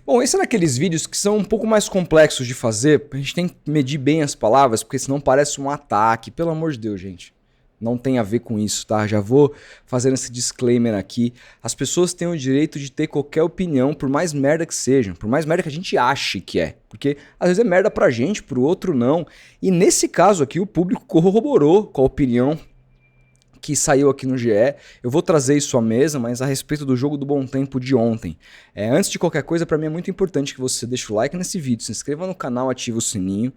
Bom, esse é daqueles vídeos que são um pouco mais complexos de fazer. A gente tem que medir bem as palavras, porque senão parece um ataque. Pelo amor de Deus, gente. Não tem a ver com isso, tá? Já vou fazendo esse disclaimer aqui. As pessoas têm o direito de ter qualquer opinião, por mais merda que seja. Por mais merda que a gente ache que é. Porque às vezes é merda pra gente, pro outro não. E nesse caso aqui, o público corroborou com a opinião que saiu aqui no GE. Eu vou trazer isso à mesa, mas a respeito do jogo do Bom Tempo de ontem. Antes de qualquer coisa, para mim é muito importante que você deixe o like nesse vídeo, se inscreva no canal, ative o sininho.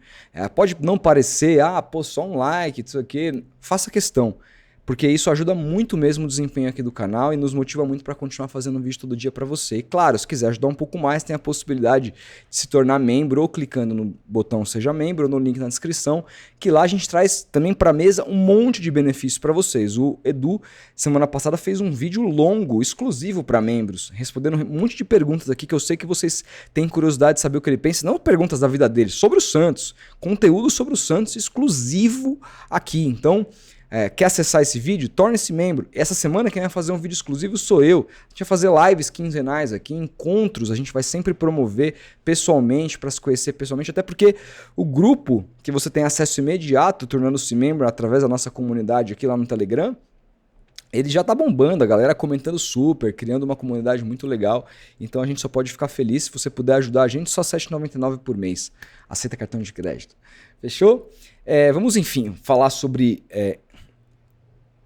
Pode não parecer, pô, só um like, isso aqui. Faça questão, porque isso ajuda muito mesmo o desempenho aqui do canal e nos motiva muito para continuar fazendo vídeo todo dia para você. E claro, se quiser ajudar um pouco mais, tem a possibilidade de se tornar membro ou clicando no botão Seja Membro ou no link na descrição, que lá a gente traz também para a mesa um monte de benefícios para vocês. O Edu, semana passada, fez um vídeo longo, exclusivo para membros, respondendo um monte de perguntas aqui que eu sei que vocês têm curiosidade de saber o que ele pensa, não perguntas da vida dele, sobre o Santos, conteúdo sobre o Santos exclusivo aqui. Então, quer acessar esse vídeo? Torne-se membro. Essa semana quem vai fazer um vídeo exclusivo sou eu. A gente vai fazer lives quinzenais aqui, encontros, a gente vai sempre promover pessoalmente, para se conhecer pessoalmente, até porque o grupo que você tem acesso imediato, tornando-se membro através da nossa comunidade aqui lá no Telegram, ele já tá bombando, a galera comentando super, criando uma comunidade muito legal. Então a gente só pode ficar feliz se você puder ajudar a gente, só R$ 7,99 por mês. Aceita cartão de crédito. Fechou? Vamos, enfim, falar sobre...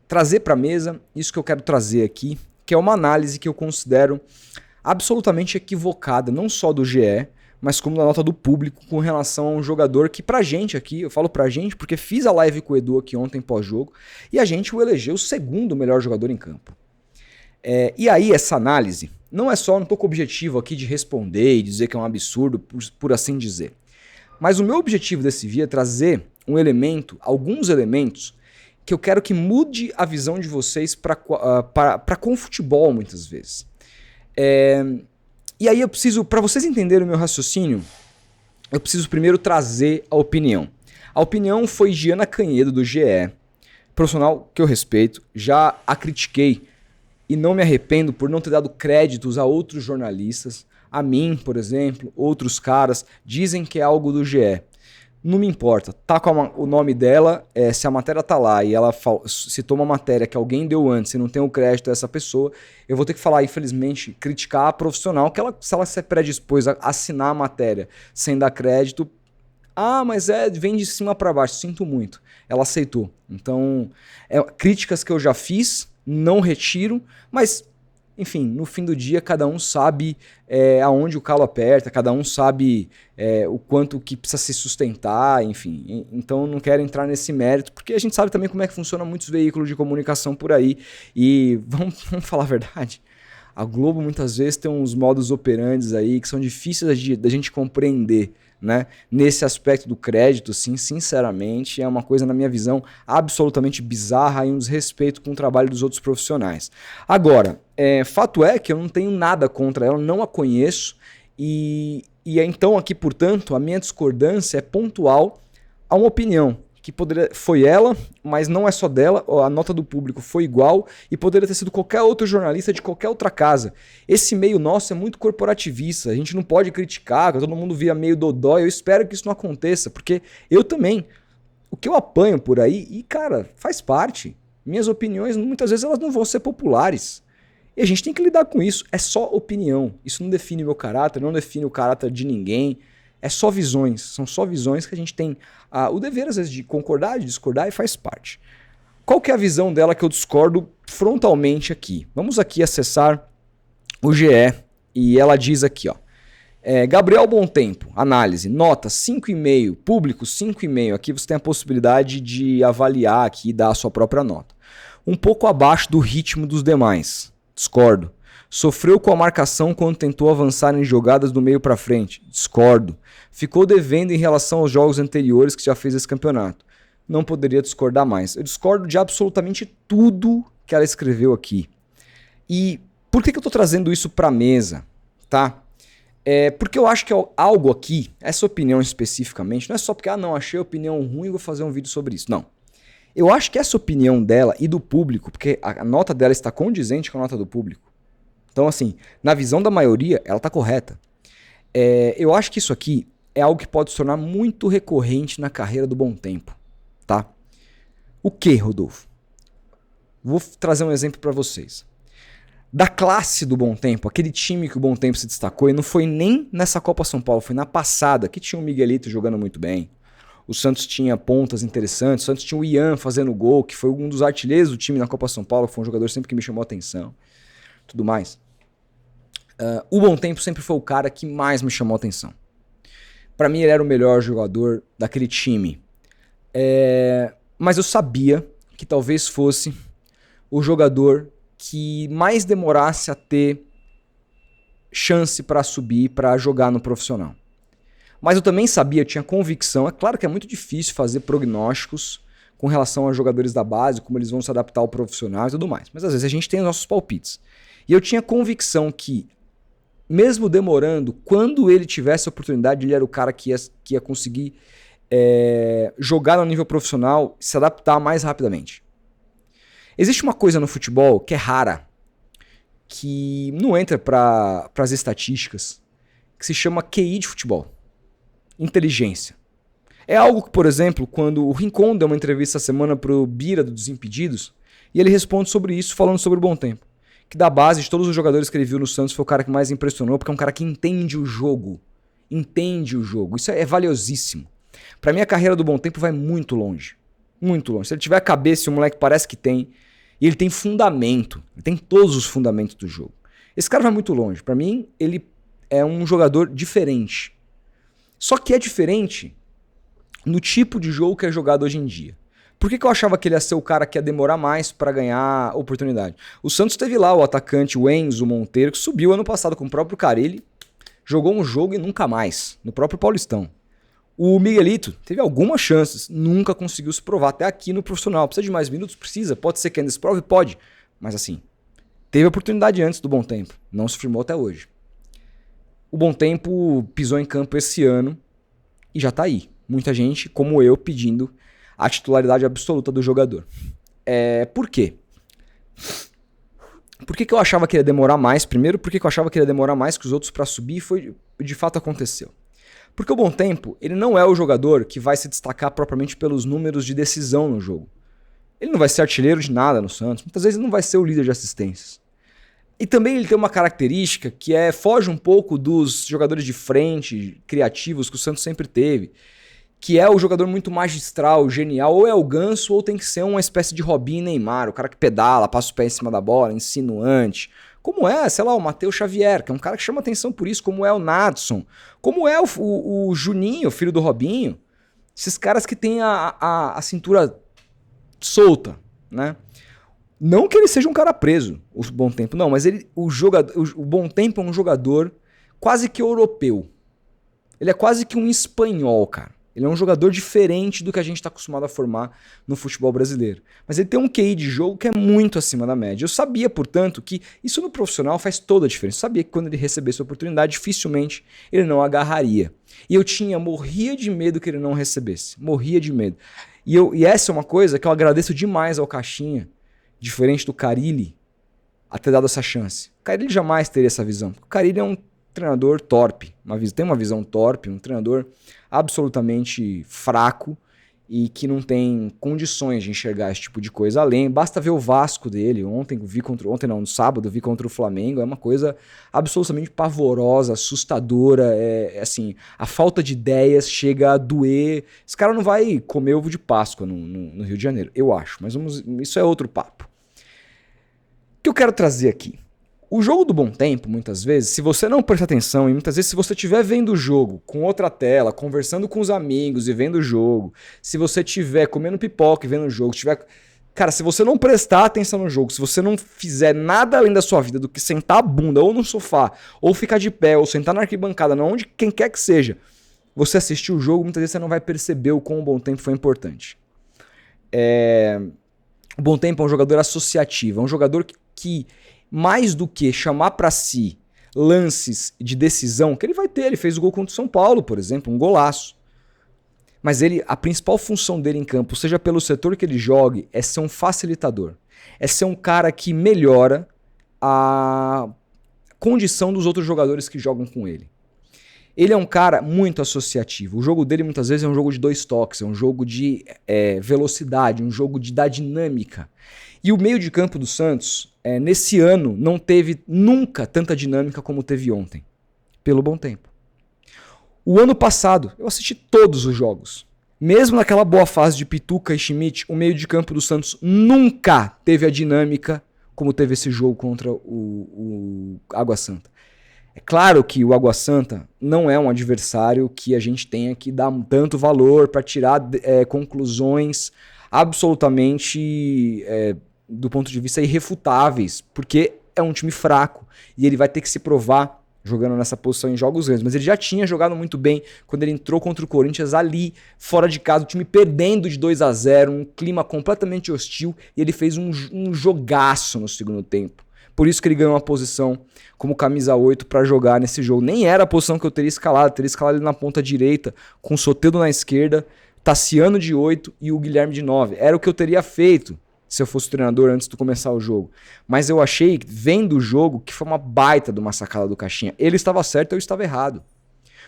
trazer para a mesa isso que eu quero trazer aqui, que é uma análise que eu considero absolutamente equivocada, não só do GE, mas como da nota do público com relação a um jogador que pra gente aqui, eu falo pra gente porque fiz a live com o Edu aqui ontem pós-jogo, e a gente o elegeu o segundo melhor jogador em campo. E aí essa análise, não tô com o objetivo aqui de responder e dizer que é um absurdo, por assim dizer. Mas o meu objetivo desse vídeo é trazer alguns elementos, que eu quero que mude a visão de vocês para com o futebol, muitas vezes. E aí eu preciso, para vocês entenderem o meu raciocínio, eu preciso primeiro trazer a opinião. A opinião foi Giana Canhedo, do GE, profissional que eu respeito, já a critiquei e não me arrependo por não ter dado créditos a outros jornalistas, a mim, por exemplo, outros caras, dizem que é algo do GE. Não me importa, tá com o nome dela, se a matéria tá lá e ela citou uma matéria que alguém deu antes e não tem o crédito dessa pessoa, eu vou ter que falar, infelizmente, criticar a profissional, que se ela se predispôs a assinar a matéria sem dar crédito, mas vem de cima para baixo, sinto muito. Ela aceitou. Então, críticas que eu já fiz, não retiro, mas... enfim, no fim do dia, cada um sabe aonde o calo aperta, cada um sabe o quanto que precisa se sustentar, enfim. Então, não quero entrar nesse mérito, porque a gente sabe também como é que funciona muitos veículos de comunicação por aí. E vamos falar a verdade, a Globo muitas vezes tem uns modus operandi aí que são difíceis da gente compreender, né? Nesse aspecto do crédito, sim, sinceramente, é uma coisa, na minha visão, absolutamente bizarra e um desrespeito com o trabalho dos outros profissionais. Agora, fato é que eu não tenho nada contra ela, não a conheço, e então aqui, portanto, a minha discordância é pontual a uma opinião, que foi ela, mas não é só dela, a nota do público foi igual e poderia ter sido qualquer outro jornalista de qualquer outra casa. Esse meio nosso é muito corporativista, a gente não pode criticar, todo mundo vira meio dodói, eu espero que isso não aconteça, porque eu também, o que eu apanho por aí, e cara, faz parte, minhas opiniões muitas vezes elas não vão ser populares, e a gente tem que lidar com isso, é só opinião, isso não define meu caráter, não define o caráter de ninguém. É só visões, são só visões que a gente tem o dever, às vezes, de concordar, de discordar e faz parte. Qual que é a visão dela que eu discordo frontalmente aqui? Vamos aqui acessar o GE e ela diz aqui, ó. Gabriel Bom Tempo, análise, nota 5,5, público 5,5. Aqui você tem a possibilidade de avaliar aqui e dar a sua própria nota. Um pouco abaixo do ritmo dos demais, discordo. Sofreu com a marcação quando tentou avançar em jogadas do meio para frente. Discordo. Ficou devendo em relação aos jogos anteriores que já fez esse campeonato. Não poderia discordar mais. Eu discordo de absolutamente tudo que ela escreveu aqui. E por que eu estou trazendo isso para a mesa? Tá? Porque eu acho que algo aqui, essa opinião especificamente, não é só porque, não, achei a opinião ruim e vou fazer um vídeo sobre isso. Não. Eu acho que essa opinião dela e do público, porque a nota dela está condizente com a nota do público. Então, assim, na visão da maioria, ela está correta. Eu acho que isso aqui é algo que pode se tornar muito recorrente na carreira do Bom Tempo, tá? O que, Rodolfo? Vou trazer um exemplo para vocês. Da classe do Bom Tempo, aquele time que o Bom Tempo se destacou, e não foi nem nessa Copa São Paulo, foi na passada, que tinha o Miguelito jogando muito bem. O Santos tinha pontas interessantes, o Santos tinha o Ian fazendo gol, que foi um dos artilheiros do time na Copa São Paulo, foi um jogador sempre que me chamou a atenção, tudo mais. O Bom Tempo sempre foi o cara que mais me chamou a atenção. Pra mim ele era o melhor jogador daquele time. Mas eu sabia que talvez fosse o jogador que mais demorasse a ter chance para subir, para jogar no profissional. Mas eu também sabia, eu tinha convicção, é claro que é muito difícil fazer prognósticos com relação aos jogadores da base, como eles vão se adaptar ao profissional e tudo mais. Mas às vezes a gente tem os nossos palpites. E eu tinha convicção que, mesmo demorando, quando ele tivesse a oportunidade, ele era o cara que ia conseguir jogar no nível profissional e se adaptar mais rapidamente. Existe uma coisa no futebol que é rara, que não entra para as estatísticas, que se chama QI de futebol. Inteligência. É algo que, por exemplo, quando o Rincon deu uma entrevista essa semana pro Bira do Desimpedidos, e ele responde sobre isso falando sobre o Bom Tempo. Que da base de todos os jogadores que ele viu no Santos foi o cara que mais impressionou, porque é um cara que entende o jogo. Entende o jogo. Isso é valiosíssimo. Pra mim a carreira do Bom Tempo vai muito longe. Muito longe. Se ele tiver a cabeça e o moleque parece que tem, e ele tem fundamento, ele tem todos os fundamentos do jogo. Esse cara vai muito longe. Pra mim, ele é um jogador diferente. Só que é diferente no tipo de jogo que é jogado hoje em dia. Por que eu achava que ele ia ser o cara que ia demorar mais para ganhar oportunidade? O Santos teve lá o atacante, o Enzo Monteiro, que subiu ano passado com o próprio Carille, jogou um jogo e nunca mais, no próprio Paulistão. O Miguelito teve algumas chances, nunca conseguiu se provar até aqui no profissional. Precisa de mais minutos? Precisa. Pode ser que ainda se prove? Pode. Mas assim, teve oportunidade antes do Bom Tempo, não se firmou até hoje. O Bom Tempo pisou em campo esse ano e já tá aí. Muita gente, como eu, pedindo a titularidade absoluta do jogador. Por quê? Por que eu achava que ia demorar mais? Primeiro, porque eu achava que ia demorar mais que os outros para subir, e foi de fato aconteceu. Porque o Bom Tempo, ele não é o jogador que vai se destacar propriamente pelos números de decisão no jogo. Ele não vai ser artilheiro de nada no Santos. Muitas vezes ele não vai ser o líder de assistências. E também ele tem uma característica que foge um pouco dos jogadores de frente, criativos, que o Santos sempre teve. Que é o jogador muito magistral, genial. Ou é o Ganso, ou tem que ser uma espécie de Robinho e Neymar. O cara que pedala, passa o pé em cima da bola, insinuante. Como sei lá, o Matheus Xavier, que é um cara que chama atenção por isso. Como é o Nadson. Como é o Juninho, filho do Robinho. Esses caras que têm a cintura solta, né? Não que ele seja um cara preso, o Bom Tempo, não, mas o Bom Tempo é um jogador quase que europeu. Ele é quase que um espanhol, cara. Ele é um jogador diferente do que a gente está acostumado a formar no futebol brasileiro. Mas ele tem um QI de jogo que é muito acima da média. Eu sabia, portanto, que isso no profissional faz toda a diferença. Eu sabia que quando ele recebesse a oportunidade, dificilmente ele não agarraria. E eu morria de medo que ele não recebesse. Morria de medo. E essa é uma coisa que eu agradeço demais ao Caixinha, diferente do Carille, a ter dado essa chance. O Carille jamais teria essa visão. O Carille é um treinador torpe, tem uma visão torpe, um treinador absolutamente fraco e que não tem condições de enxergar esse tipo de coisa além. Basta ver o Vasco dele. No sábado vi contra o Flamengo. É uma coisa absolutamente pavorosa, assustadora. Assim, a falta de ideias chega a doer. Esse cara não vai comer ovo de Páscoa no Rio de Janeiro, eu acho. Mas isso é outro papo. O que eu quero trazer aqui? O jogo do Bom Tempo, muitas vezes, se você não prestar atenção, e muitas vezes se você estiver vendo o jogo com outra tela, conversando com os amigos e vendo o jogo, se você estiver comendo pipoca e vendo o jogo, cara, se você não prestar atenção no jogo, se você não fizer nada além da sua vida do que sentar a bunda ou no sofá, ou ficar de pé, ou sentar na arquibancada, onde quem quer que seja, você assistir o jogo, muitas vezes você não vai perceber o quão o Bom Tempo foi importante. O Bom Tempo é um jogador associativo, é um jogador que mais do que chamar para si lances de decisão, que ele vai ter, ele fez o gol contra o São Paulo, por exemplo, um golaço. Mas a principal função dele em campo, seja pelo setor que ele jogue, é ser um facilitador. É ser um cara que melhora a condição dos outros jogadores que jogam com ele. Ele é um cara muito associativo. O jogo dele muitas vezes é um jogo de 2 toques, é um jogo de velocidade, um jogo de dar dinâmica. E o meio de campo do Santos, nesse ano, não teve nunca tanta dinâmica como teve ontem. Pelo bom tempo. O ano passado, eu assisti todos os jogos. Mesmo naquela boa fase de Pituca e Schmidt, o meio de campo do Santos nunca teve a dinâmica como teve esse jogo contra o Água Santa. É claro que o Água Santa não é um adversário que a gente tenha que dar tanto valor para tirar conclusões absolutamente, do ponto de vista, irrefutáveis, porque é um time fraco e ele vai ter que se provar jogando nessa posição em jogos grandes. Mas ele já tinha jogado muito bem quando ele entrou contra o Corinthians ali, fora de casa, o time perdendo de 2-0, um clima completamente hostil, e ele fez um jogaço no segundo tempo. Por isso que ele ganhou uma posição como camisa 8 para jogar nesse jogo. Nem era a posição que eu teria escalado ele na ponta direita, com o Soteldo na esquerda, Tassiano de 8 e o Guilherme de 9. Era o que eu teria feito se eu fosse treinador antes de começar o jogo. Mas eu achei, vendo o jogo, que foi uma baita de uma sacada do Caixinha. Ele estava certo, eu estava errado.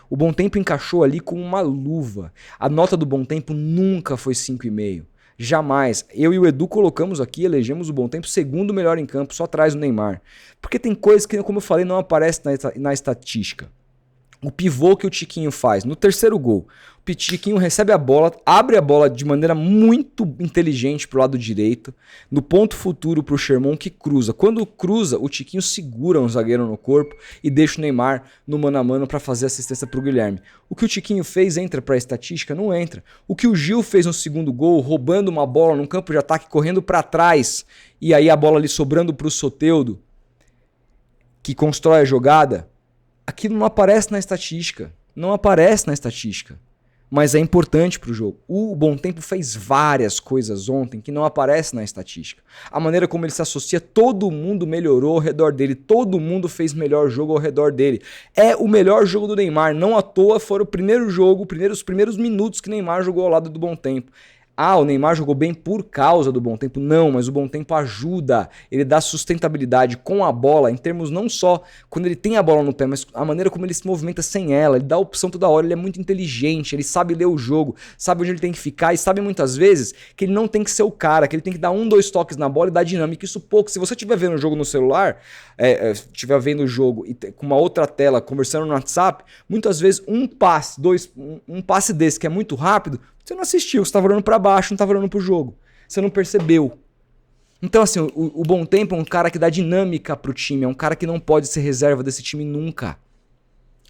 O Bom Tempo encaixou ali com uma luva. A nota do Bom Tempo nunca foi 5,5. Jamais. Eu e o Edu colocamos aqui, elegemos o Bom Tempo segundo melhor em campo, só atrás do Neymar. Porque tem coisas que, como eu falei, não aparecem na estatística. O pivô que o Tiquinho faz no terceiro gol. O Tiquinho recebe a bola, abre a bola de maneira muito inteligente pro lado direito, no ponto futuro pro Sherman que cruza. Quando cruza, o Tiquinho segura um zagueiro no corpo e deixa o Neymar no mano a mano para fazer assistência pro Guilherme. O que o Tiquinho fez entra pra estatística? Não entra. O que o Gil fez no segundo gol, roubando uma bola num campo de ataque, correndo para trás, e aí a bola ali sobrando pro Soteldo, que constrói a jogada, aquilo não aparece na estatística. Não aparece na estatística. Mas é importante para o jogo. O Bom Tempo fez várias coisas ontem que não aparecem na estatística. A maneira como ele se associa, todo mundo melhorou ao redor dele. Todo mundo fez melhor jogo ao redor dele. É o melhor jogo do Neymar. Não à toa foram o primeiro jogo, os primeiros minutos que Neymar jogou ao lado do Bom Tempo. Ah, o Neymar jogou bem por causa do Bom Tempo. Não, mas o Bom Tempo ajuda. Ele dá sustentabilidade com a bola, em termos não só quando ele tem a bola no pé, mas a maneira como ele se movimenta sem ela. Ele dá opção toda hora, ele é muito inteligente, ele sabe ler o jogo, sabe onde ele tem que ficar e sabe muitas vezes que ele não tem que ser o cara, que ele tem que dar 1-2 toques na bola e dar dinâmica. Isso pouco. Se você estiver vendo o jogo no celular, estiver vendo o jogo e com uma outra tela, conversando no WhatsApp, muitas vezes um passe desse que é muito rápido, você não assistiu, você estava olhando para baixo, não estava olhando para o jogo. Você não percebeu. Então, assim, o Bom Tempo é um cara que dá dinâmica pro time, é um cara que não pode ser reserva desse time nunca.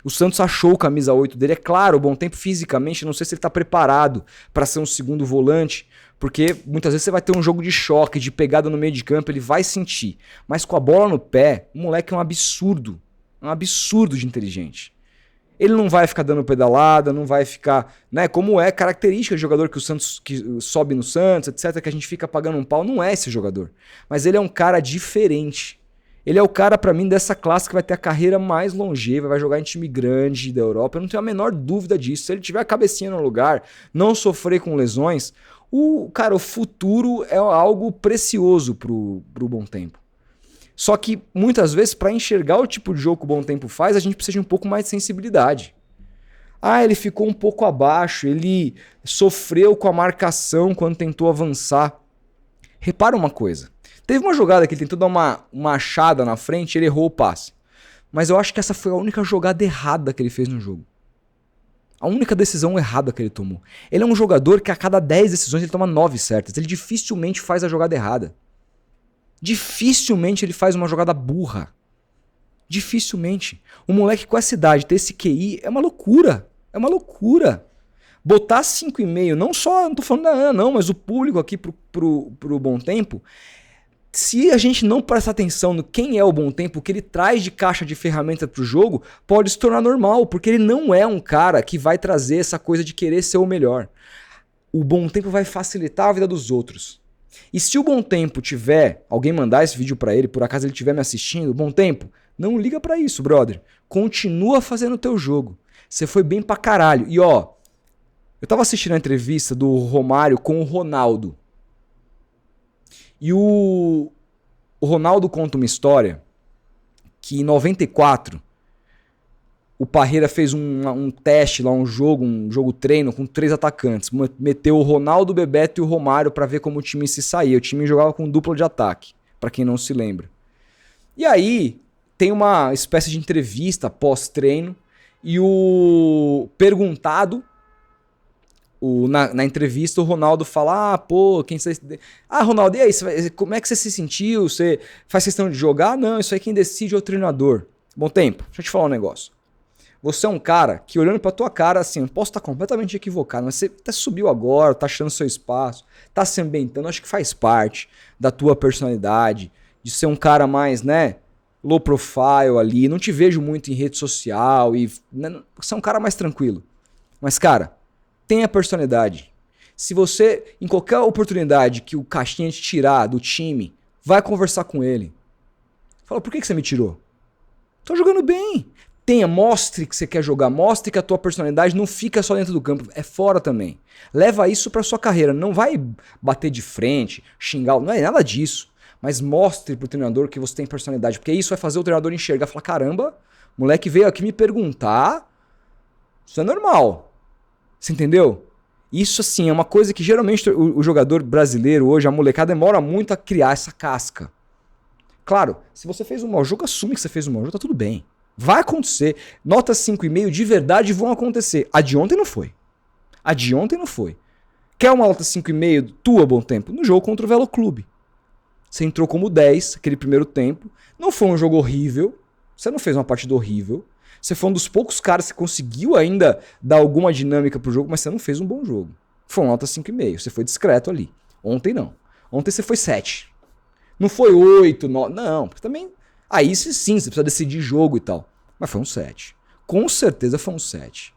O Santos achou o camisa 8 dele. É claro, o Bom Tempo fisicamente, não sei se ele está preparado para ser um segundo volante, porque muitas vezes você vai ter um jogo de choque, de pegada no meio de campo, ele vai sentir. Mas com a bola no pé, o moleque é um absurdo de inteligente. Ele não vai ficar dando pedalada, não vai ficar, né, como é característica de jogador que o Santos que sobe no Santos, etc, que a gente fica pagando um pau, não é esse jogador. Mas ele é um cara diferente. Ele é o cara, pra mim, dessa classe que vai ter a carreira mais longeva, vai jogar em time grande da Europa, eu não tenho a menor dúvida disso. Se ele tiver a cabecinha no lugar, não sofrer com lesões, o futuro é algo precioso pro Bom Tempo. Só que, muitas vezes, para enxergar o tipo de jogo que o Bom Tempo faz, a gente precisa de um pouco mais de sensibilidade. Ah, ele ficou um pouco abaixo, ele sofreu com a marcação quando tentou avançar. Repara uma coisa. Teve uma jogada que ele tentou dar uma achada na frente e ele errou o passe. Mas eu acho que essa foi a única jogada errada que ele fez no jogo. A única decisão errada que ele tomou. Ele é um jogador que a cada 10 decisões ele toma 9 certas. Ele dificilmente faz a jogada errada. Dificilmente ele faz uma jogada burra. Dificilmente. Um moleque com essa idade, ter esse QI, é uma loucura. É uma loucura. Botar 5,5, não só, não tô falando da Ana, não, mas o público aqui pro Bom Tempo, se a gente não prestar atenção no quem é o Bom Tempo, o que ele traz de caixa de ferramenta pro jogo, pode se tornar normal, porque ele não é um cara que vai trazer essa coisa de querer ser o melhor. O Bom Tempo vai facilitar a vida dos outros. E se o Bom Tempo tiver, alguém mandar esse vídeo pra ele, por acaso ele estiver me assistindo, Bom Tempo, não liga pra isso, brother. Continua fazendo o teu jogo. Você foi bem pra caralho. E ó, eu tava assistindo a entrevista do Romário com o Ronaldo. E o Ronaldo conta uma história que em 94, o Parreira fez um teste lá, um jogo treino com 3 atacantes. Meteu o Ronaldo, o Bebeto e o Romário pra ver como o time se saía. O time jogava com dupla de ataque, pra quem não se lembra. E aí, tem uma espécie de entrevista pós-treino e o perguntado, na entrevista, o Ronaldo fala, Ronaldo, e aí, como é que você se sentiu? Você faz questão de jogar? Não, isso aí quem decide é o treinador. Bom tempo, deixa eu te falar um negócio. Você é um cara que, olhando pra tua cara, assim, eu posso estar completamente equivocado, mas você até subiu agora, tá achando seu espaço, tá se ambientando, acho que faz parte da tua personalidade, de ser um cara mais, né, low profile ali, não te vejo muito em rede social, e né, você é um cara mais tranquilo. Mas, cara, tenha personalidade. Se você, em qualquer oportunidade que o Caixinha te tirar do time, vai conversar com ele. Fala, por que você me tirou? Tô jogando bem. Mostre que você quer jogar, mostre que a tua personalidade não fica só dentro do campo, é fora também. Leva isso pra sua carreira, não vai bater de frente, xingar, não é nada disso. Mas mostre pro treinador que você tem personalidade, porque isso vai fazer o treinador enxergar, falar, caramba, o moleque veio aqui me perguntar, isso é normal. Você entendeu? Isso, assim, é uma coisa que geralmente o jogador brasileiro hoje, a molecada, demora muito a criar essa casca. Claro, se você fez um mau jogo, assume que você fez um mau jogo, tá tudo bem. Vai acontecer. Notas 5,5 de verdade vão acontecer. A de ontem não foi. Quer uma nota 5,5 tua, Bom Tempo? No jogo contra o Velo Clube. Você entrou como 10, aquele primeiro tempo. Não foi um jogo horrível. Você não fez uma partida horrível. Você foi um dos poucos caras que conseguiu ainda dar alguma dinâmica pro jogo, mas você não fez um bom jogo. Foi uma nota 5,5. Você foi discreto ali. Ontem não. Ontem você foi 7. Não foi 8, 9. Não, porque também... Aí sim, você precisa decidir jogo e tal. Mas foi um 7. Com certeza foi um 7.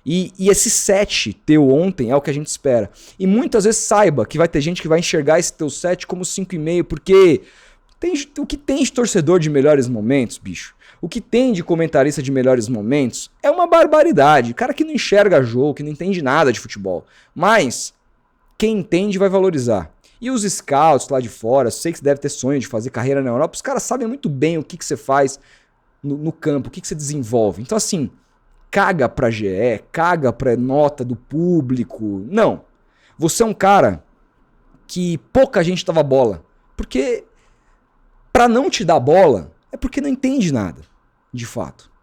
E esse 7 teu ontem é o que a gente espera. E muitas vezes saiba que vai ter gente que vai enxergar esse teu 7 como 5,5, porque o que tem de torcedor de melhores momentos, bicho, o que tem de comentarista de melhores momentos é uma barbaridade. Cara que não enxerga jogo, que não entende nada de futebol. Mas quem entende vai valorizar. E os scouts lá de fora, sei que você deve ter sonho de fazer carreira na Europa, os caras sabem muito bem o que você faz no campo, o que você desenvolve. Então, assim, caga pra GE, caga pra nota do público. Não. Você é um cara que pouca gente dava bola. Porque pra não te dar bola, é porque não entende nada, de fato.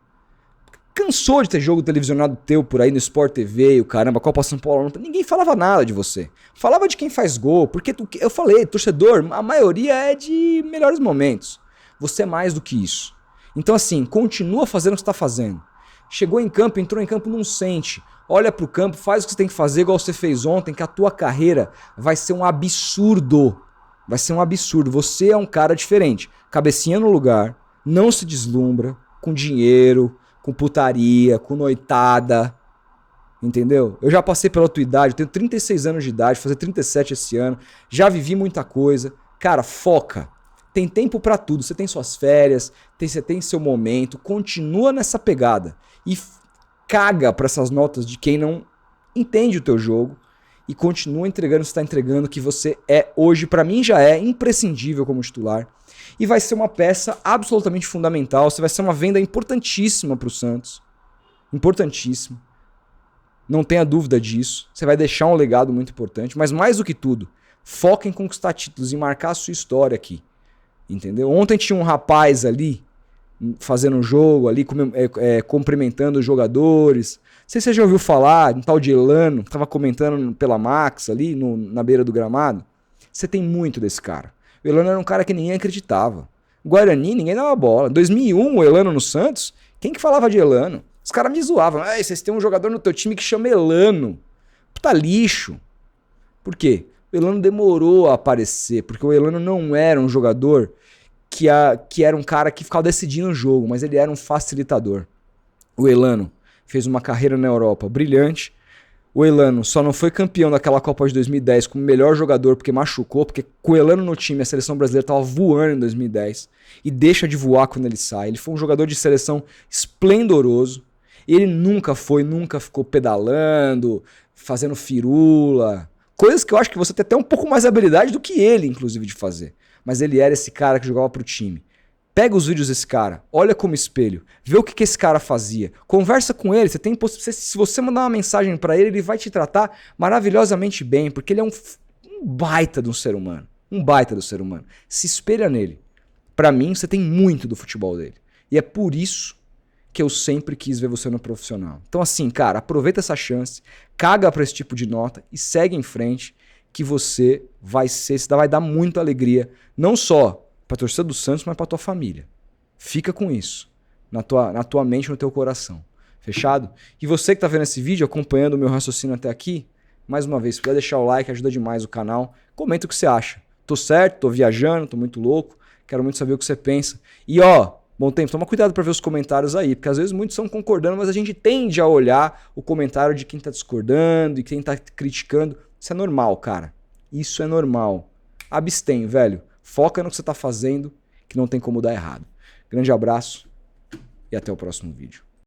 Cansou de ter jogo televisionado teu por aí no Sport TV, o caramba, Copa São Paulo, ninguém falava nada de você. Falava de quem faz gol, porque eu falei, torcedor, a maioria é de melhores momentos. Você é mais do que isso. Então assim, continua fazendo o que você está fazendo. Chegou em campo, entrou em campo, não sente. Olha pro campo, faz o que você tem que fazer, igual você fez ontem, que a tua carreira vai ser um absurdo. Vai ser um absurdo. Você é um cara diferente. Cabecinha no lugar, não se deslumbra, com dinheiro, com putaria, com noitada, entendeu? Eu já passei pela tua idade, eu tenho 36 anos de idade, vou fazer 37 esse ano, já vivi muita coisa. Cara, foca. Tem tempo pra tudo, você tem suas férias, você tem seu momento, continua nessa pegada. E caga pra essas notas de quem não entende o teu jogo e continua entregando o que você tá entregando, que você é hoje, pra mim já é imprescindível como titular. E vai ser uma peça absolutamente fundamental. Você vai ser uma venda importantíssima para o Santos. Importantíssima. Não tenha dúvida disso. Você vai deixar um legado muito importante. Mas mais do que tudo, foca em conquistar títulos e marcar a sua história aqui. Entendeu? Ontem tinha um rapaz ali, fazendo um jogo ali, cumprimentando os jogadores. Não sei se você já ouviu falar, um tal de Elano, que estava comentando pela Max ali, na beira do gramado. Você tem muito desse cara. O Elano era um cara que ninguém acreditava. Guarani, ninguém dava bola. Em 2001, o Elano no Santos, quem que falava de Elano? Os caras me zoavam. Vocês têm um jogador no teu time que chama Elano. Puta lixo. Por quê? O Elano demorou a aparecer, porque o Elano não era um jogador que era um cara que ficava decidindo o jogo, mas ele era um facilitador. O Elano fez uma carreira na Europa brilhante. O Elano só não foi campeão daquela Copa de 2010 como melhor jogador porque machucou, porque com o Elano no time a seleção brasileira estava voando em 2010 e deixa de voar quando ele sai. Ele foi um jogador de seleção esplendoroso. Ele nunca ficou pedalando, fazendo firula, coisas que eu acho que você tem até um pouco mais habilidade do que ele, inclusive, de fazer. Mas ele era esse cara que jogava pro time. Pega os vídeos desse cara, olha como espelho, vê o que esse cara fazia, conversa com ele, se você mandar uma mensagem pra ele, ele vai te tratar maravilhosamente bem, porque ele é um baita de um ser humano, um baita do ser humano. Se espelha nele. Pra mim, você tem muito do futebol dele. E é por isso que eu sempre quis ver você no profissional. Então assim, cara, aproveita essa chance, caga pra esse tipo de nota e segue em frente, que você vai dar muita alegria, não só pra torcida do Santos, mas pra tua família. Fica com isso, na tua mente, no teu coração. Fechado? E você que tá vendo esse vídeo, acompanhando o meu raciocínio até aqui, mais uma vez, se puder deixar o like, ajuda demais o canal. Comenta o que você acha. Tô certo? Tô viajando? Tô muito louco? Quero muito saber o que você pensa. E ó, bom tempo, toma cuidado pra ver os comentários aí, porque às vezes muitos estão concordando, mas a gente tende a olhar o comentário de quem tá discordando e quem tá criticando. Isso é normal, cara. Isso é normal. Abstém, velho. Foca no que você tá fazendo, que não tem como dar errado. Grande abraço e até o próximo vídeo.